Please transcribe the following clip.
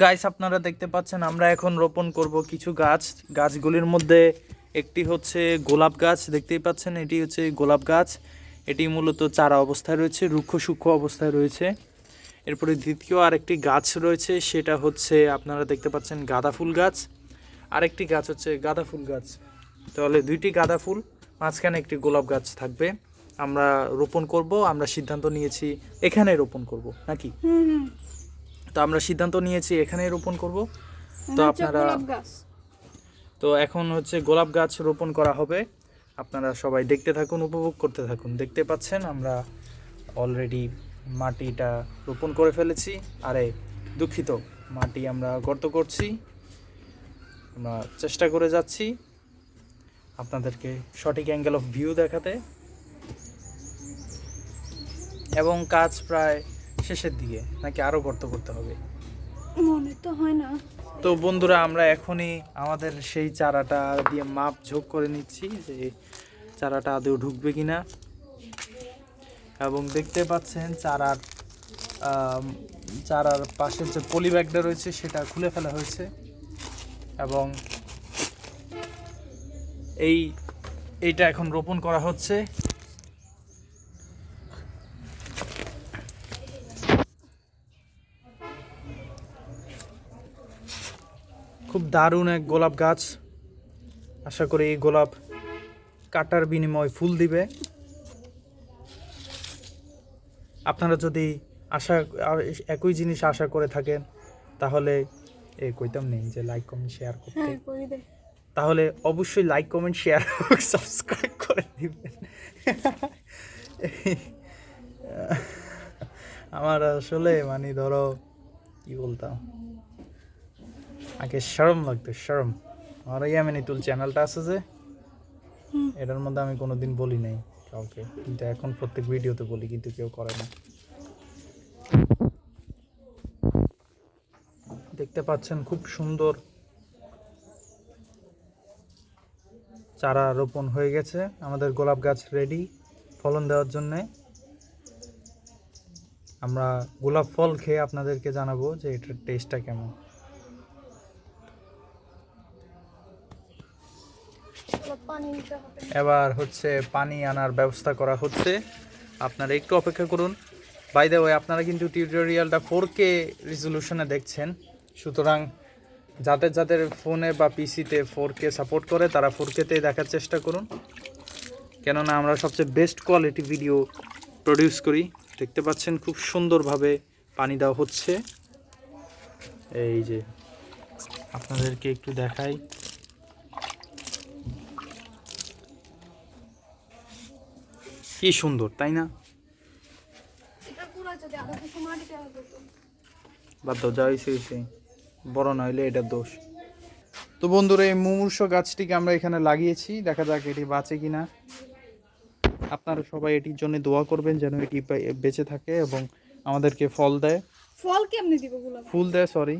Guys আপনারা দেখতে পাচ্ছেন আমরা এখন রোপণ করব কিছু গাছ। গাছগুলির মধ্যে একটি হচ্ছে গোলাপ গাছ, দেখতেই পাচ্ছেন এটি হচ্ছে গোলাপ গাছ। এটি মূলত চারা অবস্থায় রয়েছে, রুক্ষ সূক্ষ্ম অবস্থায় রয়েছে। এরপরে দ্বিতীয় আরেকটি গাছ রয়েছে, সেটা হচ্ছে আপনারা দেখতে পাচ্ছেন গাঁদা ফুল গাছ। আরেকটি গাছ হচ্ছে গাঁদা ফুল গাছ। তাহলে দুইটি গাঁদা ফুল, মাঝখানে একটি গোলাপ গাছ থাকবে। আমরা রোপণ করব, আমরা সিদ্ধান্ত নিয়েছি এখানে রোপণ করব নাকি। তো আমরা সিদ্ধান্ত নিয়েছি এখানেই রোপণ করব। তো আপনারা তো এখন হচ্ছে গোলাপ গাছ রোপণ করা হবে। আপনারা সবাই দেখতে থাকুন, উপভোগ করতে থাকুন। দেখতে পাচ্ছেন আমরা অলরেডি মাটিটা রোপণ করে ফেলেছি। আরে দুঃখিত, মাটি আমরা গর্ত করছি। আমরা চেষ্টা করে যাচ্ছি আপনাদেরকে সঠিক অ্যাঙ্গেল অফ ভিউ দেখাতে, এবং কাজ প্রায় শেষের দিকে, নাকি আরও গর্ত করতে হবে মনে তো হয় না। তো বন্ধুরা আমরা এখনই আমাদের সেই চারাটা দিয়ে মাপ ঝোঁক করে নিচ্ছি যে চারাটা আদৌ ঢুকবে কিনা। এবং দেখতে পাচ্ছেন চারার পাশের যে পলি ব্যাগটা রয়েছে সেটা খুলে ফেলা হয়েছে, এবং এইটা এখন রোপণ করা হচ্ছে। খুব দারুণ এক গোলাপ গাছ। আশা করি এই গোলাপ কাটার বিনিময়ে ফুল দিবে। আপনারা যদি একই জিনিস আশা করে থাকেন তাহলে কইতাম নেই যে লাইক কমেন্ট শেয়ার করতে, তাহলে অবশ্যই লাইক কমেন্ট শেয়ার সাবস্ক্রাইব করে দিবেন। আমার আসলে মানে ধরো কি বলতাম, আগে শরম লাগতো, শরম। আমার ইয়ামিনীতুল চ্যানেলটা আছে যে, এটার মধ্যে আমি কোনোদিন বলি নাই কাউকে, কিন্তু এখন প্রত্যেক ভিডিওতে বলি, কিন্তু কেউ করে না। দেখতে পাচ্ছেন খুব সুন্দর চারা রোপণ হয়ে গেছে। আমাদের গোলাপ গাছ রেডি ফলন দেওয়ার জন্যে। আমরা গোলাপ ফল খেয়ে আপনাদেরকে জানাবো যে এটার টেস্টটা কেমন। এবার হচ্ছে পানি আনার ব্যবস্থা করা হচ্ছে, আপনারা একটু অপেক্ষা করুন। বাই দ্য ওয়ে আপনারা কিন্তু টিউটোরিয়ালটা 4K রেজলিউশনে দেখছেন, সুতরাং যাদের ফোনে বা পিসিতে 4K সাপোর্ট করে তারা 4K-তেই দেখার চেষ্টা করুন, কেননা আমরা সবচেয়ে বেস্ট কোয়ালিটি ভিডিও প্রডিউস করি। দেখতে পাচ্ছেন খুব সুন্দরভাবে পানি দেওয়া হচ্ছে। এই যে আপনাদেরকে একটু দেখাই, কি সুন্দর তাই না। বাদ দাও, যা হয়েছে বড় না হইলে এটার দোষ। তো বন্ধুরা এই মুমূর্ষ গাছটিকে আমরা এখানে লাগিয়েছি, দেখা যাক এটি বাঁচে কিনা। আপনারা সবাই এটির জন্য দোয়া করবেন যেন এটি বেঁচে থাকে এবং আমাদেরকে ফল দেয়। ফল কেমনে দিব? ফুল দেয়, সরি।